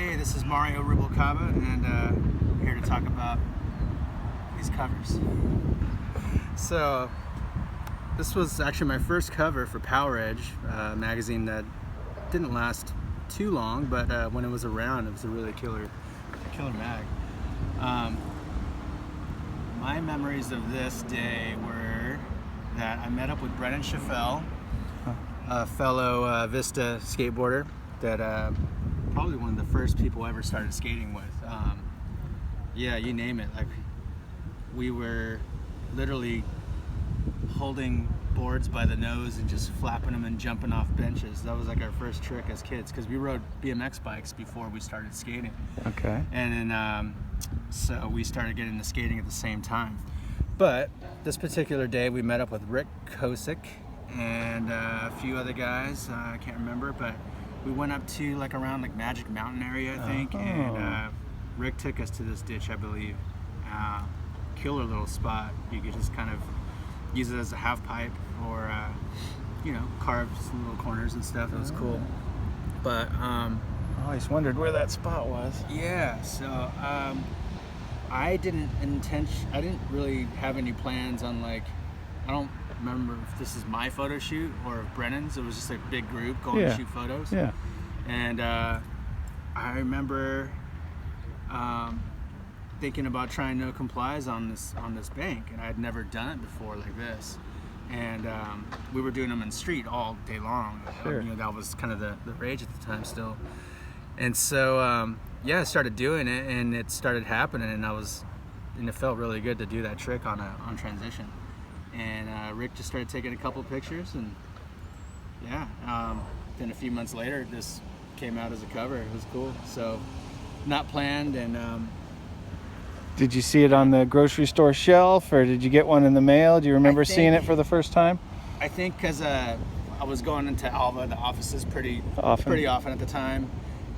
Hey, this is Mario Rubalcaba, and I'm here to talk about these covers. So, this was actually my first cover for Poweredge, a magazine that didn't last too long, but when it was around, it was a really killer mag. My memories of this day were that I met up with Brennan Schaffel, a fellow Vista skateboarder that probably one of the first people I ever started skating with. Yeah, you name it. Like, we were literally holding boards by the nose and just flapping them and jumping off benches. That was like our first trick as kids, because we rode BMX bikes before we started skating. Okay. And then so we started getting into skating at the same time. But this particular day we met up with Rick Kosick and a few other guys. I can't remember, but we went up to like around like Magic Mountain area, I think, and Rick took us to this ditch, I believe. Killer little spot. You could just kind of use it as a half pipe or carve some little corners and stuff. It was cool. But I always wondered where that spot was. yeah, so I didn't really have any plans on, like, I don't remember if this is my photo shoot or if Brennan's. It was just a big group going to shoot photos. Yeah. And I remember thinking about trying no complies on this bank, and I'd never done it before like this. And we were doing them in street all day long. Sure. That was kind of the rage at the time still. And so I started doing it, and it started happening, and it felt really good to do that trick on transition. And Rick just started taking a couple pictures, and then a few months later this came out as a cover. It was cool. So not planned. And did you see it on the grocery store shelf, or did you get one in the mail? Do you remember seeing it for the first time? I think because I was going into Alva, the offices, pretty often at the time.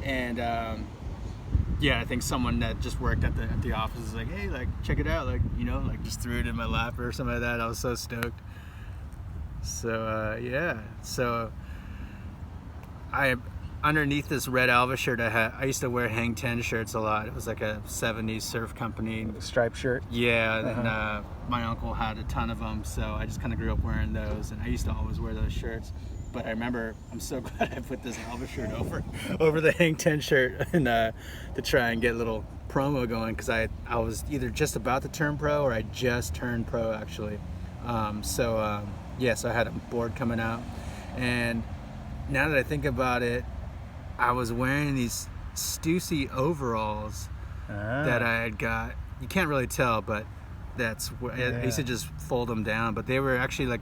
And I think someone that just worked at the office was like, hey, like, check it out, like, just threw it in my lap or something like that. I was so stoked. So so underneath this red Alva shirt I used to wear Hang 10 shirts a lot. It was like a 70s surf company striped shirt. Yeah. And my uncle had a ton of them, so I just kind of grew up wearing those, and I used to always wear those shirts. But I remember, I'm so glad I put this Alva shirt over the Hang 10 shirt, and to try and get a little promo going, because I was either just about to turn pro or I just turned pro actually. So I had a board coming out, and now that I think about it, I was wearing these Stussy overalls that I had got. You can't really tell, but that's where I used to just fold them down, but they were actually like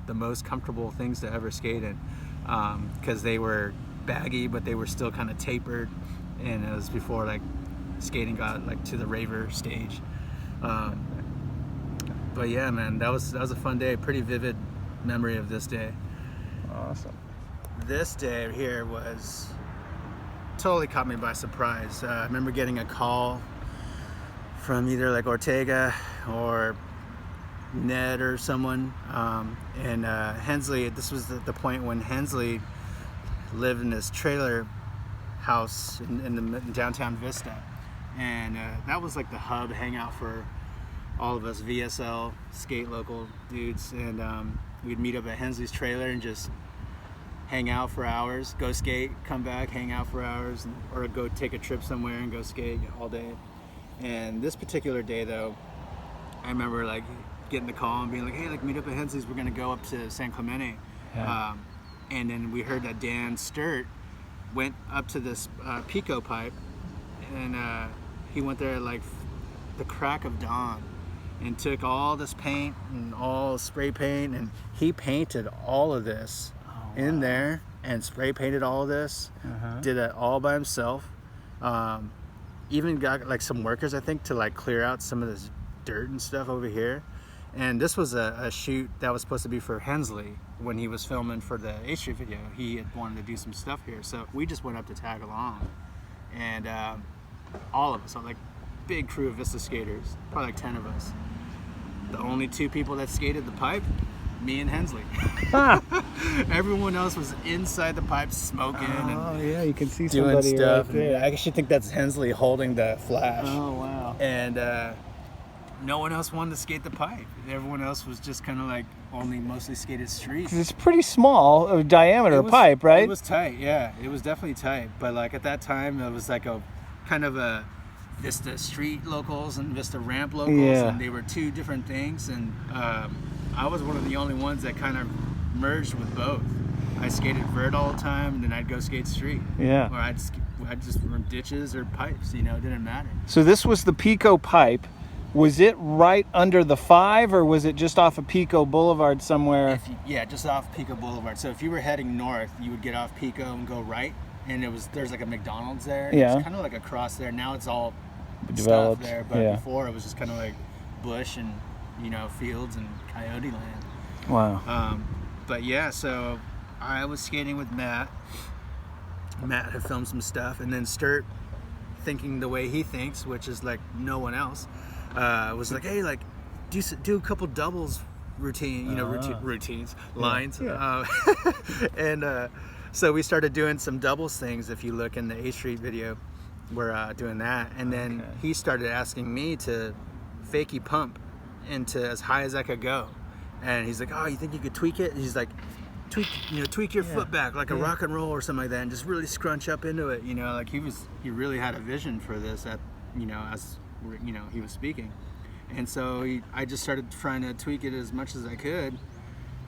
the most comfortable things to ever skate in, because they were baggy, but they were still kind of tapered, and it was before like skating got like to the raver stage. But yeah, man, that was a fun day. Pretty vivid memory of this day. Awesome. This day here totally caught me by surprise. I remember getting a call from either like Ortega or Ned or someone, and Hensley. This was the point when Hensley lived in this trailer house in downtown Vista, and that was like the hub hangout for all of us VSL skate local dudes. And we'd meet up at Hensley's trailer and just hang out for hours, go skate, come back, hang out for hours, or go take a trip somewhere and go skate all day. And this particular day though, I remember like getting the call and being like, hey, like, meet up at Hensley's, we're gonna go up to San Clemente. And then we heard that Dan Sturt went up to this Pico pipe, and he went there at like the crack of dawn and took all this paint and all spray paint, and he painted all of this in there and spray painted all of this. Did it all by himself. Even got like some workers, I think, to like clear out some of this dirt and stuff over here. And this was a shoot that was supposed to be for Hensley when he was filming for the H Street video. He had wanted to do some stuff here, so we just went up to tag along. And all of us, like big crew of Vista skaters, probably like 10 of us. The only 2 people that skated the pipe me and Hensley. Everyone else was inside the pipes smoking and yeah, you can see doing somebody stuff. right there. I actually think that's Hensley holding the flash. Oh, wow. And no one else wanted to skate the pipe. Everyone else was just kind of like mostly skated street. 'Cause it's pretty small diameter pipe, right? It was tight, yeah. It was definitely tight. But like at that time, it was like a kind of a Vista street locals and Vista ramp locals, Yeah. and they were two different things. And I was one of the only ones that kind of merged with both. I skated vert all the time, and then I'd go skate street. Yeah. Or I'd just run ditches or pipes. You know, it didn't matter. So this was the Pico pipe. Was it right under the 5, or was it just off of Pico Boulevard somewhere? Yeah, just off Pico Boulevard. So if you were heading north, you would get off Pico and go right, and there's like a McDonald's there. Yeah. It's kind of like across there. Now it's all Developed, stuff there, but yeah. before it was just kind of like bush and fields and coyote land. Wow. But yeah, so I was skating with Matt. Matt had filmed some stuff, and then Sturt, thinking the way he thinks, which is like no one else, was like, hey, like do a couple doubles routines, lines. Yeah. And so we started doing some doubles things. If you look in the A Street video, we're doing that. And then he started asking me to fakie pump into as high as I could go. And he's like, oh, you think you could tweak it? And he's like, tweak your foot back like a rock and roll or something like that, and just really scrunch up into it. Like he really had a vision for this as he was speaking. And so I just started trying to tweak it as much as I could.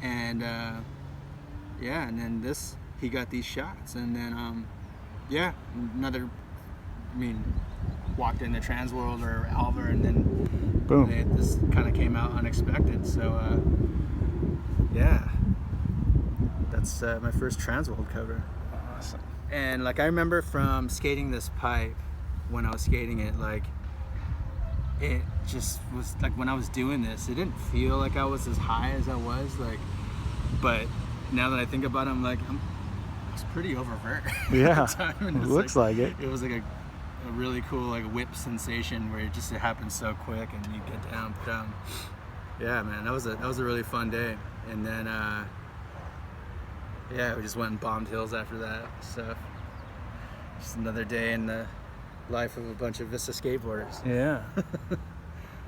And and then he got these shots. And then, walked into Transworld or Alva, and then boom, this kind of came out unexpected. So, that's my first Transworld cover. Awesome. And like I remember from skating this pipe, when I was skating it, like it just was like when I was doing this, it didn't feel like I was as high as I was, like. But now that I think about it, I'm like, it's pretty overt. Yeah, at the time. And it looks like it. It was like a really cool like whip sensation where it happens so quick and you get down. But yeah, man, that was a really fun day. And then we just went and bombed hills after that. So just another day in the life of a bunch of Vista skateboarders. Yeah.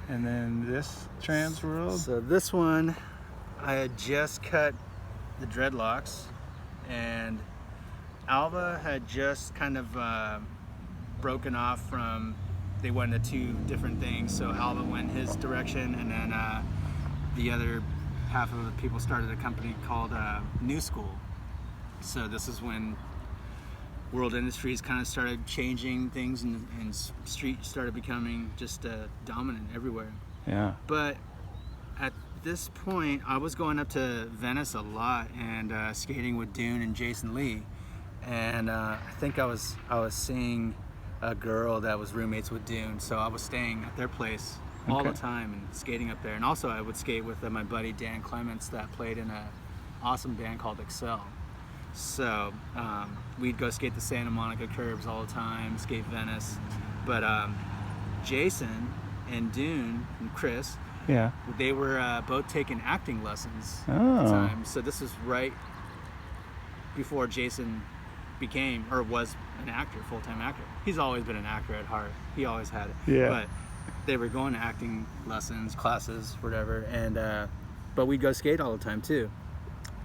And then this Transworld. So this one, I had just cut the dreadlocks, and Alva had just kind of broken off from. They went into two different things. So Alva went his direction, and then the other half of the people started a company called New School. So this is when World Industries kind of started changing things, and street started becoming just dominant everywhere. Yeah. But at this point, I was going up to Venice a lot and skating with Dune and Jason Lee, and I think I was seeing a girl that was roommates with Dune, so I was staying at their place all the time and skating up there. And also I would skate with my buddy Dan Clements that played in an awesome band called Excel. So we'd go skate the Santa Monica curbs all the time, skate Venice. But Jason and Dune and Chris, they were both taking acting lessons at the time. So this was right before Jason became or was an actor, full-time actor. He's always been an actor at heart. He always had it. Yeah. But they were going to acting lessons, classes, whatever. And but we'd go skate all the time too.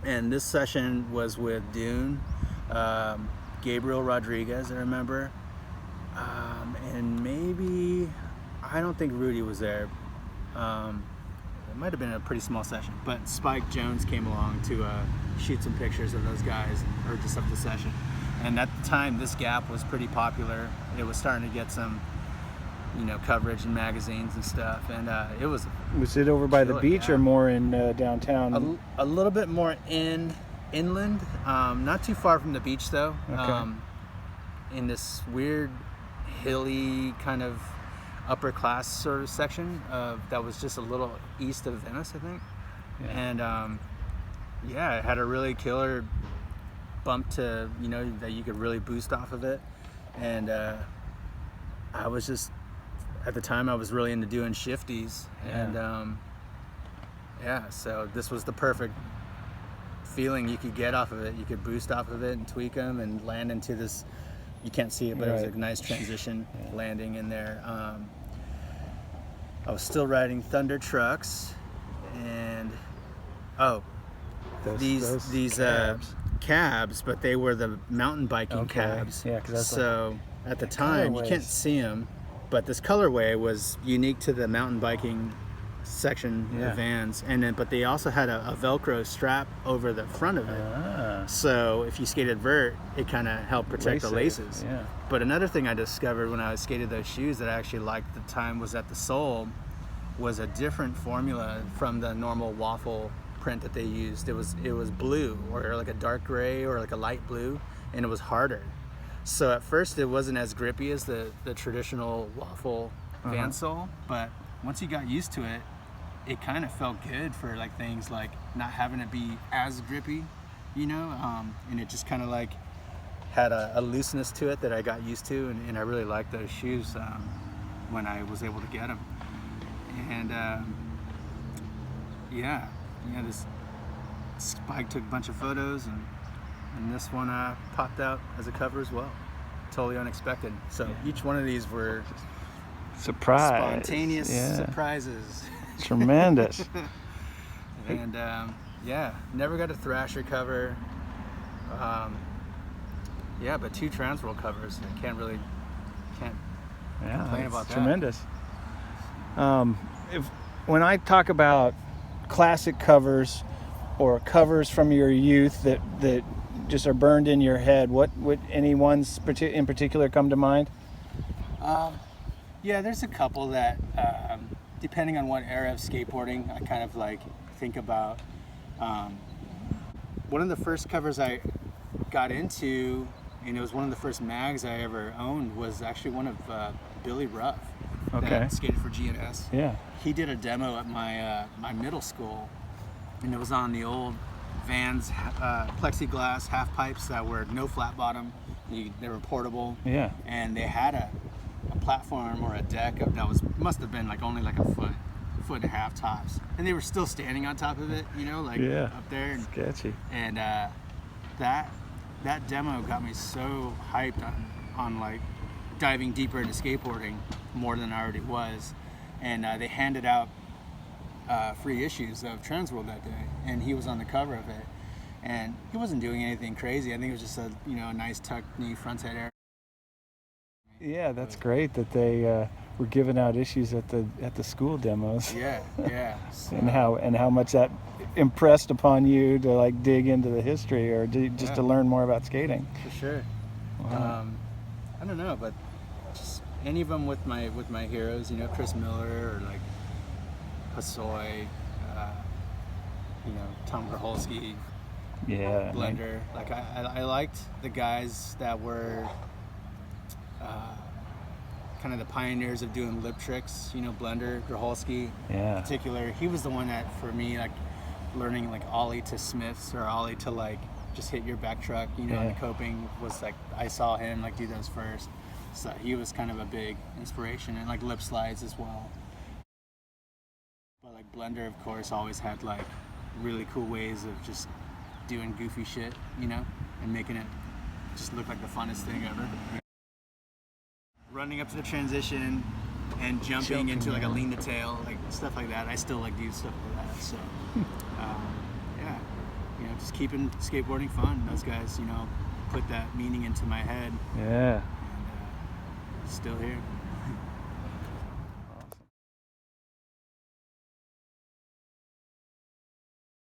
And this session was with Dune, Gabriel Rodriguez, I remember, and maybe, I don't think Rudy was there. It might have been a pretty small session, but Spike Jonze came along to shoot some pictures of those guys, or just of the session. And at the time, this gap was pretty popular. It was starting to get some, coverage in magazines and stuff, and it was. Was it over by the beach or more in downtown? A little bit more inland, not too far from the beach though. Okay. In this weird hilly kind of upper class sort of section that was just a little east of Venice, I think. Yeah. And it had a really killer bump to that you could really boost off of it, and I was just. At the time, I was really into doing shifties, and Yeah, so this was the perfect feeling you could get off of it. You could boost off of it and tweak them and land into this. You can't see it, but it was a nice transition landing in there. I was still riding Thunder trucks, and these cabs, but they were the mountain biking cabs. Yeah, so at the time you can't see them, but this colorway was unique to the mountain biking section of Vans, but they also had a Velcro strap over the front of it. So if you skated vert, it kind of helped protect the laces. Yeah. But another thing I discovered when I skated those shoes that I actually liked at the time was that the sole was a different formula from the normal waffle print that they used. It was blue, or like a dark gray, or like a light blue, and it was harder. So at first it wasn't as grippy as the traditional waffle Vans sole, but once you got used to it, it kind of felt good for like things like not having it be as grippy, and it just kind of like had a looseness to it that I got used to, and I really liked those shoes when I was able to get them. And this Spike took a bunch of photos, and this one popped out as a cover as well. Totally unexpected. So each one of these were spontaneous surprises. Tremendous. And never got a Thrasher cover. But 2 Transworld covers. I can't complain about that. Tremendous. When I talk about classic covers or covers from your youth that just are burned in your head, what would any ones in particular come to mind? There's a couple that, depending on what era of skateboarding, I kind of like think about. One of the first covers I got into, and it was one of the first mags I ever owned, was actually one of Billy Ruff. That skated for GNS. Yeah. He did a demo at my middle school, and it was on the old Vans plexiglass half pipes that were no flat bottom. They were portable. Yeah. And they had a platform or a deck that must have been like only like a foot and a half tops, and they were still standing on top of it, up there. And, sketchy. And that demo got me so hyped on like diving deeper into skateboarding more than I already was. And they handed out free issues of Transworld that day, and he was on the cover of it, and he wasn't doing anything crazy. I think it was just a nice tucked knee frontside air. Yeah, that's great that they were giving out issues at the school demos. Yeah. So, and how much that impressed upon you to like dig into the history or to learn more about skating. For sure. Wow. I don't know, but just any of them with my heroes, Chris Miller or like Hosoi, Tom Grholski, Blender. Like I liked the guys that were kind of the pioneers of doing lip tricks, Blender, Grholski in particular. He was the one that, for me, like learning like ollie to Smiths or ollie to like just hit your back truck, and the coping was like, I saw him like do those first. So he was kind of a big inspiration, and like lip slides as well. But like Blender, of course, always had like really cool ways of just doing goofy shit, and making it just look like the funnest thing ever. Running up to the transition and jumping into like a lean to tail, like stuff like that. I still like do stuff like that. So just keeping skateboarding fun. Those guys, put that meaning into my head. Yeah. And still here.